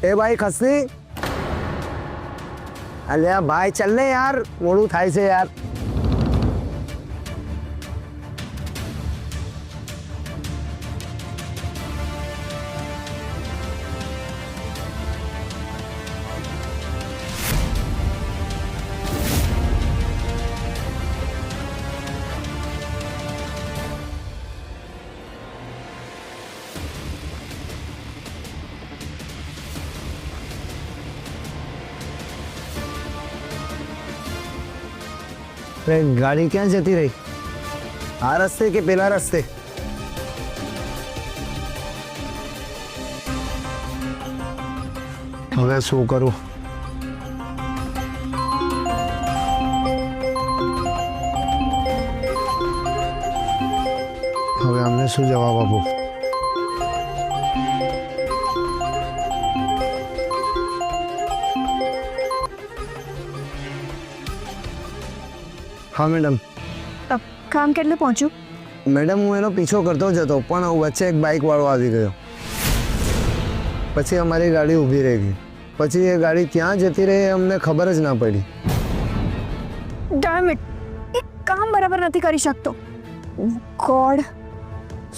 ए भाई खसनी, अरे भाई चल ले यार, मोड़ू थाई से यार। गाड़ी क्या जती रही? आ रस्ते के पेला रस्ते? હવે શું કરું? હવે અમને શું જવાબ આપો? हाँ मैडम। अब काम કેટલે પહોંચ્યું? મેડમ હું એનો પીછો કરતો જ હતો પણ વચ્ચે એક બાઇક વાળો આવી ગયો, પછી અમારી ગાડી ઊભી રહી ગઈ, પછી એ ગાડી ક્યાં જતી રહી અમને ખબર જ ના પડી। ડેમ ઇટ, એક કામ બરાબર નથી કરી શકતો। God,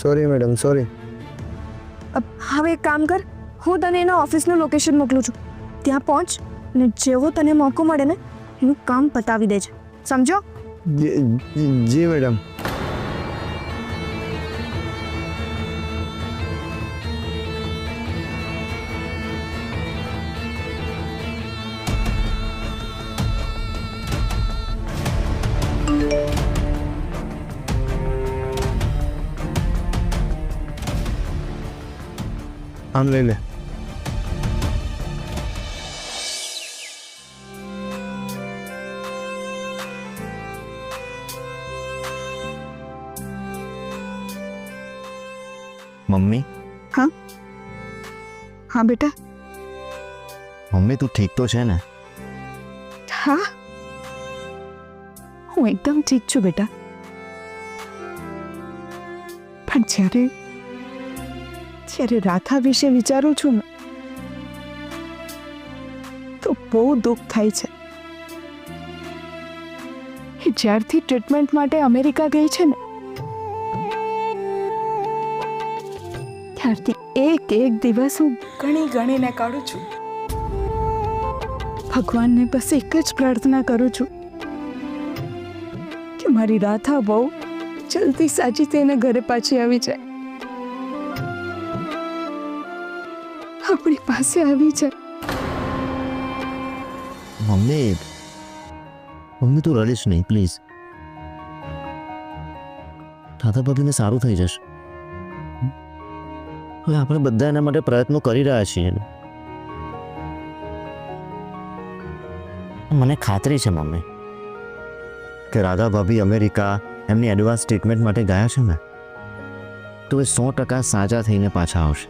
sorry madam, sorry. હવે એક કામ કર, હું તને એના ઓફિસનું લોકેશન મોકલું છું, ત્યાં પહોંચ અને જેવો તને મોકો મળે ને એનું કામ પતાવી દેજે, સમજો? जी मैडम। हम ले ले। मम्मी। हाँ हाँ बेटा। मम्मी तू ठीक तो है ना? हाँ હું એકદમ ઠીક છું બેટા, પણ જ્યારે જ્યારે રાધા વિશે વિચારું છું ને તો બહુ દુઃખ થાય છે। એ જ્યારથી ટ્રીટમેન્ટ માટે અમેરિકા ગઈ છે ને ત્યારથી એક એક દિવસ હું ગણીને કાઢું છું। ભગવાનને બસ એક જ પ્રાર્થના કરું છું કે મારી રાધા બહુ જલ્દી સાજી થઈને ઘરે પાછી આવી જાય, આપણી પાસે આવી જાય। मम्मी मम्मी तू रड़ीश नहीं प्लीज। दादा भाभी ने सारू થઈ જશે। હવે આપણે બધા એના માટે પ્રયત્નો કરી રહ્યા છીએ। મને ખાતરી છે મમ્મી કે રાધા ભાભી અમેરિકા એમની એડવાન્સ ટ્રીટમેન્ટ માટે ગયા છે ને તો એ 100% સાજા થઈને પાછા આવશે।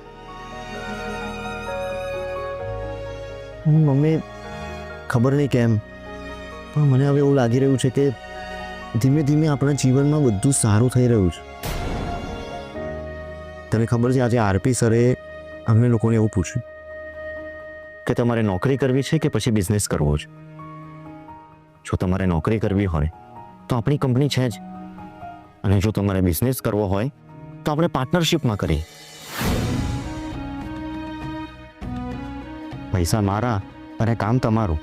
મમ્મી ખબર નહીં કેમ પણ મને હવે એવું લાગી રહ્યું છે કે ધીમે ધીમે આપણા જીવનમાં બધું સારું થઈ રહ્યું છે। તને ખબર છે આજે આરપી સરે અમને લોકોને એવું પૂછ્યું કે તમારે નોકરી કરવી છે કે પછી બિઝનેસ કરવો છે? જો તમારે નોકરી કરવી હોય તો આપણી કંપની છે જ, અને જો તમારે બિઝનેસ કરવો હોય તો આપણે પાર્ટનરશિપમાં કરીએ। પૈસા મારા અને કામ તમારું।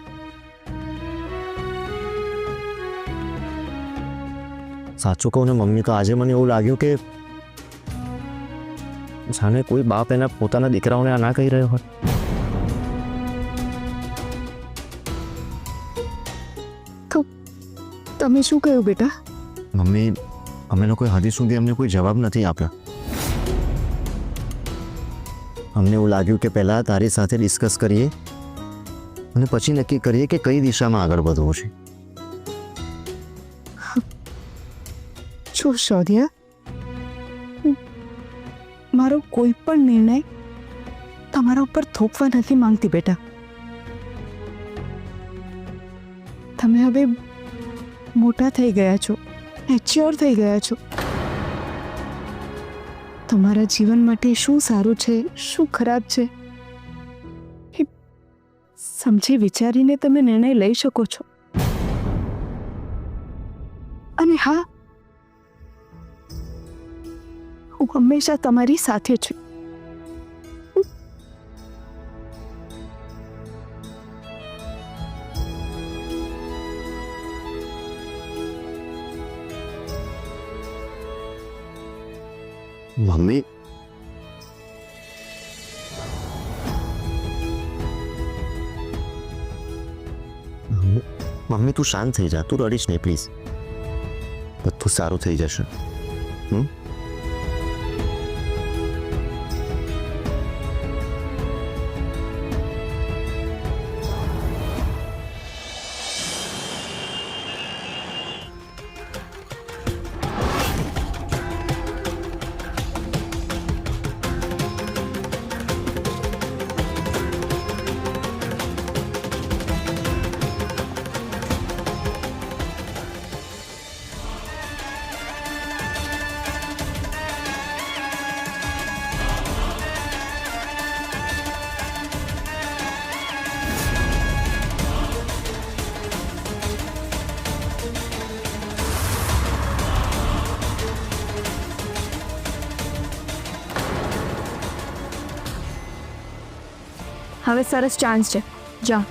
સાચું કહું ને મમ્મી તો આજે મને એવું લાગ્યું કે જાણે કોઈ બાપ એના પોતાના દીકરાઓને આ ના કહી રહ્યો હોય। તો તમે શું કહ્યું બેટા? મમ્મી અમે લોકોએ હજી સુધી અમને કોઈ જવાબ નથી આપ્યો। અમને એવું લાગ્યું કે પહેલાં તારી સાથે ડિસ્કસ કરીએ અને પછી નક્કી કરીએ કે કઈ દિશામાં આગળ વધવું છે। જો શૌર્ય, મારો કોઈ પણ નિર્ણય તમારા ઉપર થોપવા નથી માંગતી બેટા। તમે હવે મોટા થઈ ગયા છો, મેચ્યોર થઈ ગયા છો। તમારા જીવન માટે શું સારું છે શું ખરાબ છે એ સમજી વિચારીને તમે નિર્ણય લઈ શકો છો. અને હા, હું હંમેશા તમારી સાથે છું. મમ્મી મમ્મી તું શાંત થઈ જા, તું રડીશ નહીં પ્લીઝ. બધું સારું થઈ જશે. હવે સરસ ચાન્સ છે, જાઓ.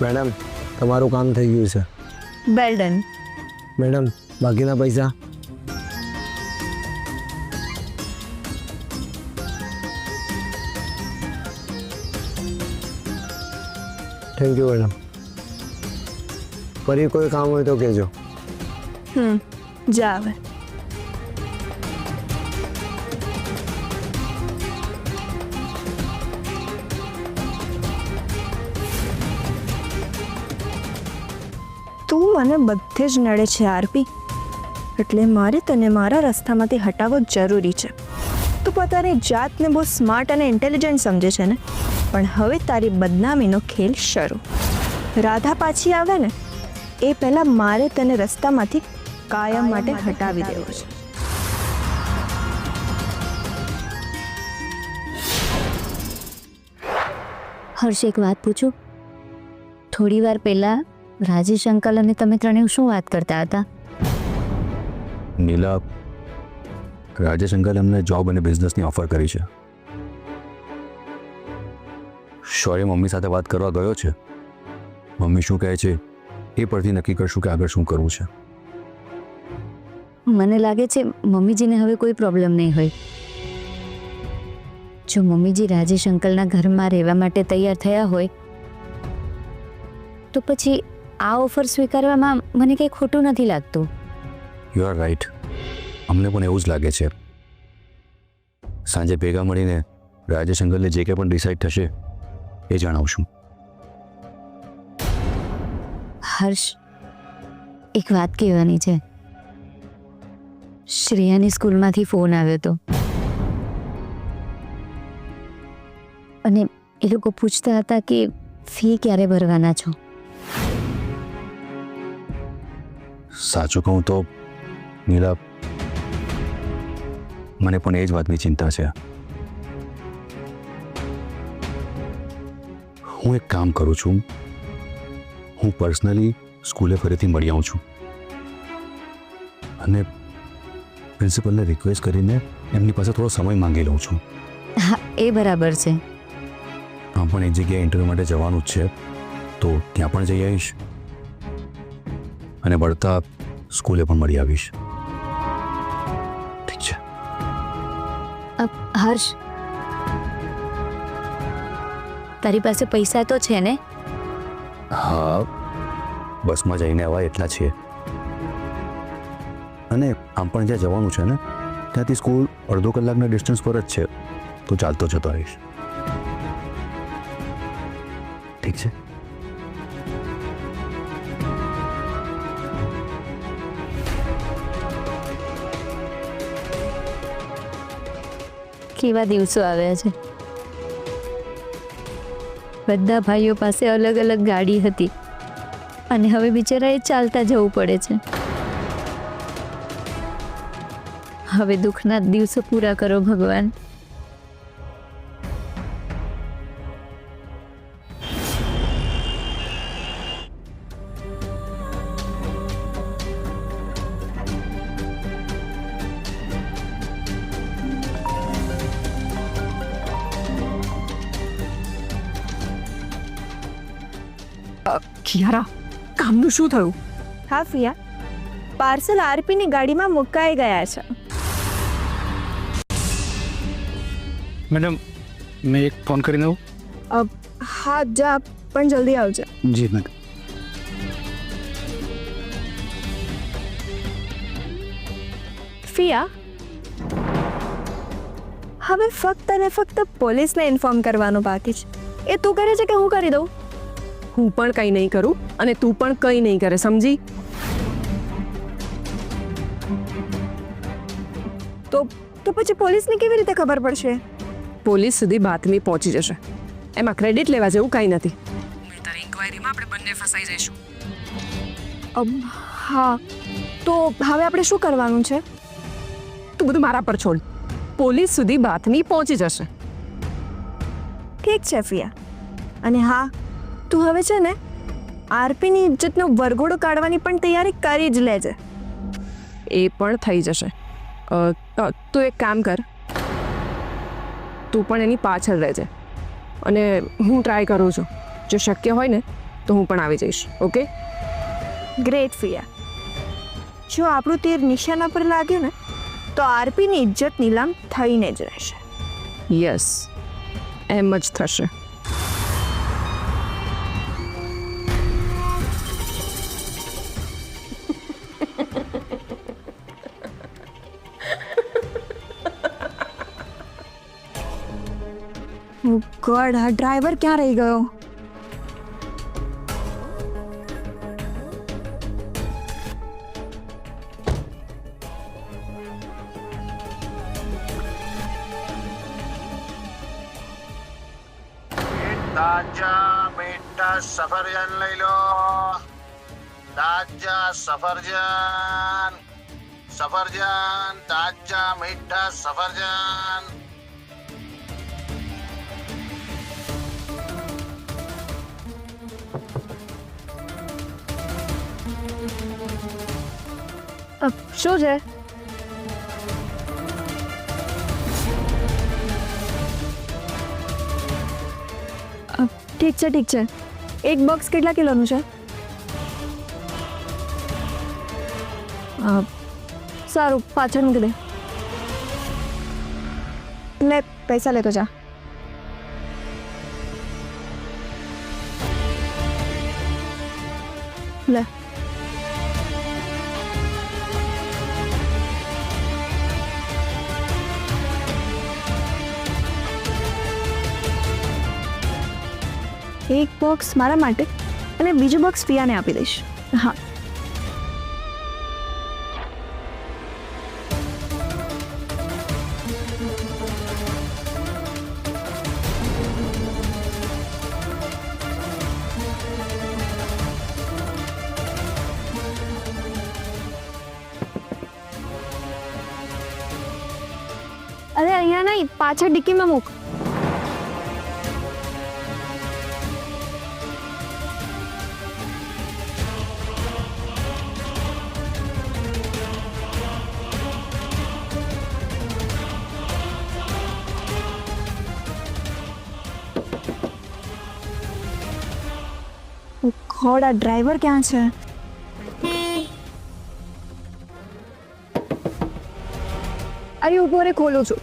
મેડમ, તમારું કામ થઈ ગયું છે. Well done. મેડમ, બાકીના પૈસા? Thank you madam. ફરી કોઈ કામ હોય તો કહેજો. જા હવે. તું મને બધે જ નડે છે આરપી, એટલે મારે તને મારા રસ્તામાંથી હટાવવો જરૂરી છે. તું પોતાની જાતને બહુ સ્માર્ટ અને ઇન્ટેલિજન્ટ સમજે છે ને, પણ હવે તારી બદનામીનો ખેલ શરૂ. રાધા પાછી આવે ને એ પહેલાં મારે તને રસ્તામાંથી કાયમ માટે હટાવી દેવો છે. હર્ષ, એક વાત પૂછું? થોડી વાર પહેલા રાજેશ અંકલ અને તમે ત્રણેય શું વાત કરતા હતા? નીલા, રાજેશ અંકલે અમને જોબ અને બિઝનેસની ઓફર કરી છે. શૌર્ય મમ્મી સાથે વાત કરવા ગયો છે. મમ્મી શું કહે છે એ પરથી નક્કી કરશું કે આગળ શું કરવું છે. મને લાગે છે મમ્મીજીને હવે કોઈ પ્રોબ્લેમ નહીં હોય. જો મમ્મીજી રાજેશ અંકલના ઘરમાં રહેવા માટે તૈયાર થયા હોય તો પછી આ ઓફર સ્વીકારવામાં મને કંઈ ખોટું નથી લાગતું. You are right. અમને પણ એવું જ લાગે છે. સાંજે ભેગા મળીને રાજેશ અંકલને જે કંઈ પણ ડિસાઈડ થશે એ જણાવશું. હર્ષ, એક વાત કહેવાની છે. શ્રેયાની સ્કૂલમાંથી ફોન આવ્યો હતો અને એ લોકો પૂછતા હતા કે ફી ક્યારે ભરવાના છો. સાચું કહું તો નીલા, મને પણ એ જ વાતની ચિંતા છે. હું એક કામ કરું છું, હું પર્સનલી સ્કૂલે ફરીથી મળી આવું છું અને પ્રિન્સિપલને રિક્વેસ્ટ કરીને એમની પાસે થોડો સમય માંગી લઉં છું. હા, એ બરાબર છે. આમ પણ એક જગ્યાએ ઇન્ટરવ્યૂ માટે જવાનું જ છે, તો ત્યાં પણ જઈ આવીશ અને વળતા સ્કૂલે પણ મળી આવીશ. ઠીક છે? હર્ષ, તારી પાસે પૈસા તો છે ને? હા, બસમાં જઈને આવા એટલા છીએ. અને આમ પણ જ્યાં જવાનું છે ને ત્યાંથી સ્કૂલ અડધો કલાકના ડિસ્ટન્સ પર જ છે, તો ચાલતો જતો આવીશ. ઠીક છે? કેવા દિવસો આવ્યા છે. બધા ભાઈઓ પાસે અલગ અલગ ગાડી હતી અને હવે બિચારાએ ચાલતા જવું પડે છે. હવે દુઃખના દિવસો પૂરા કરો ભગવાન. કિયારા, કામનું શું થયું? હા ફિયા, પાર્સલ આરપીની ગાડીમાં મુકાઈ ગયા છે. મેડમ, મેં એક ફોન કરીને આવું? હા જા, પણ જલ્દી આવજે. જી મેડમ. ફિયા, હવે ફક્ત ને ફક્ત પોલીસને ઇન્ફોર્મ કરવાનું બાકી છે. એ તું કરે છે કે હું કરી દઉં? હું પણ કંઈ નહીં કરું અને તું પણ કંઈ નહીં કરે, સમજી? તો પછી પોલીસને કેવી રીતે ખબર પડશે? પોલીસ સુધી બાતમી પહોંચી જશે. એમાં ક્રેડિટ લેવા જેવું કંઈ નથી. તારી ઇન્ક્વાયરીમાં આપણે બંને ફસાઈ જઈશું. હા, તો હવે આપણે શું કરવાનું છે? તું બધું મારા પર છોડ. પોલીસ સુધી બાતમી પહોંચી જશે. ઠીક છે ફિયા. અને હા, તું હવે છે ને આરપીની ઇજ્જતનો વરઘોડો કાઢવાની પણ તૈયારી કરી જ લેજે. એ પણ થઈ જશે. તું એક કામ કર, તું પણ એની પાછળ રહેજે અને હું ટ્રાય કરું છું. જો શક્ય હોય ને તો હું પણ આવી જઈશ. ઓકે? ગ્રેટ ફિયા. જો આપણું તીર નિશાના પર લાગ્યું ને તો આરપીની ઇજ્જત નીલામ થઈને જ રહેશે. યસ, એમ જ થશે. ગોડ, આ ડ્રાઈવર ક્યાં રહી ગયો? તાજા મીઠા સફરજન લઈ લો. તાજા સફરજન, સફરજન, તાજા મીઠા સફરજન. શું છે? ઠીક છે, ઠીક છે. એક બોક્સ કેટલા કિલોનું છે? સારું, પાછળ મૂકી દે. લે, પૈસા લેતો જા. લે. એક બોક્સ મારા માટે અને બીજું બોક્સ પિયાને આપી દઈશ. હા. અરે અહીંયા નહીં, પાછળ ડિક્કીમાં મૂક. ખોડા ડ્રાઈવર ક્યાં છે? અરે ઉભો રે, ખોલું છું.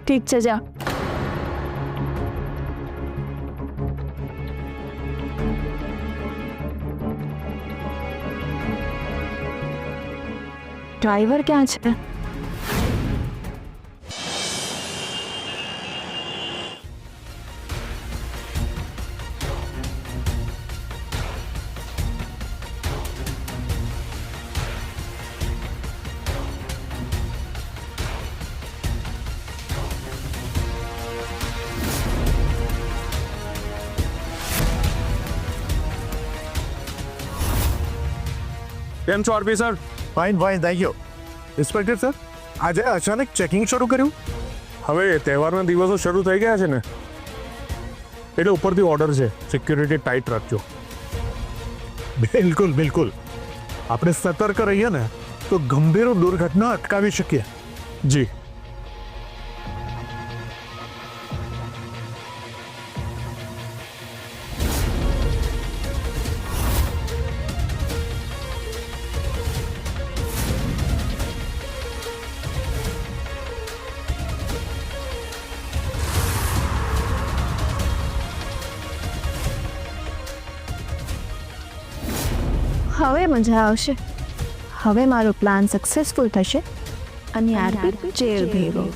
ઠીક છે, જા. ડ્રાઈવર ક્યાં છે? કેમ છો RP sir? Fine fine, thank you. Inspector sir, આજે અચાનક ચેકિંગ શરૂ કર્યું? હવે તહેવારના દિવસો શરૂ થઈ ગયા છે ને, એટલે ઉપરથી ઓર્ડર છે, સિક્યુરિટી ટાઈટ રાખજો. બિલકુલ બિલકુલ. આપણે સતર્ક રહીએ ને તો ગંભીર દુર્ઘટના અટકાવી શકીએ. જી. હવે મજા આવશે. હવે મારો પ્લાન સક્સેસફુલ થશે અને આરપી જેલ ભેગો.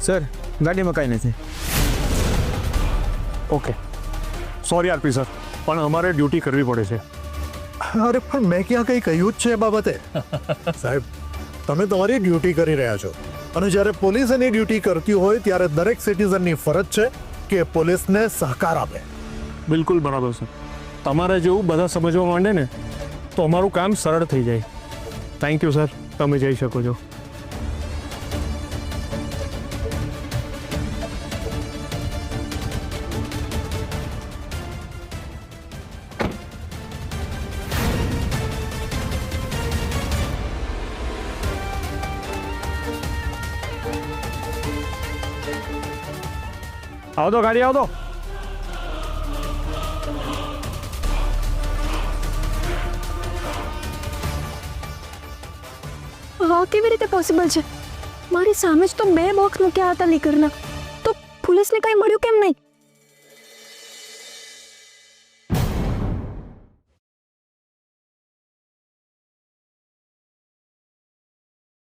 સર, ગાડીમાં કાંઈ નથી. ઓકે, સોરી આરપી સર, પણ અમારે ડ્યુટી કરવી પડે છે. અરે પણ મેં ક્યાં કંઈ કહ્યું જ છે એ બાબતે? સાહેબ, તમે તમારી ડ્યુટી કરી રહ્યા છો અને જ્યારે પોલીસ એની ડ્યુટી કરતી હોય ત્યારે દરેક સિટીઝનની ફરજ છે કે પોલીસને સહકાર આપે. બિલકુલ બરાબર સર. તમારે જેવું બધા સમજવા માંડે ને તો અમારું કામ સરળ થઈ જાય. થેન્ક યુ સર, તમે જઈ શકો છો. આવતો ગાડી આવતો. આ કેવી રીતે પોસિબલ છે? મારી સામે જ તો 2 બોક્સ મૂક્યા હતા લીકરના, તો પોલીસને કંઈ મળ્યું કેમ નહીં?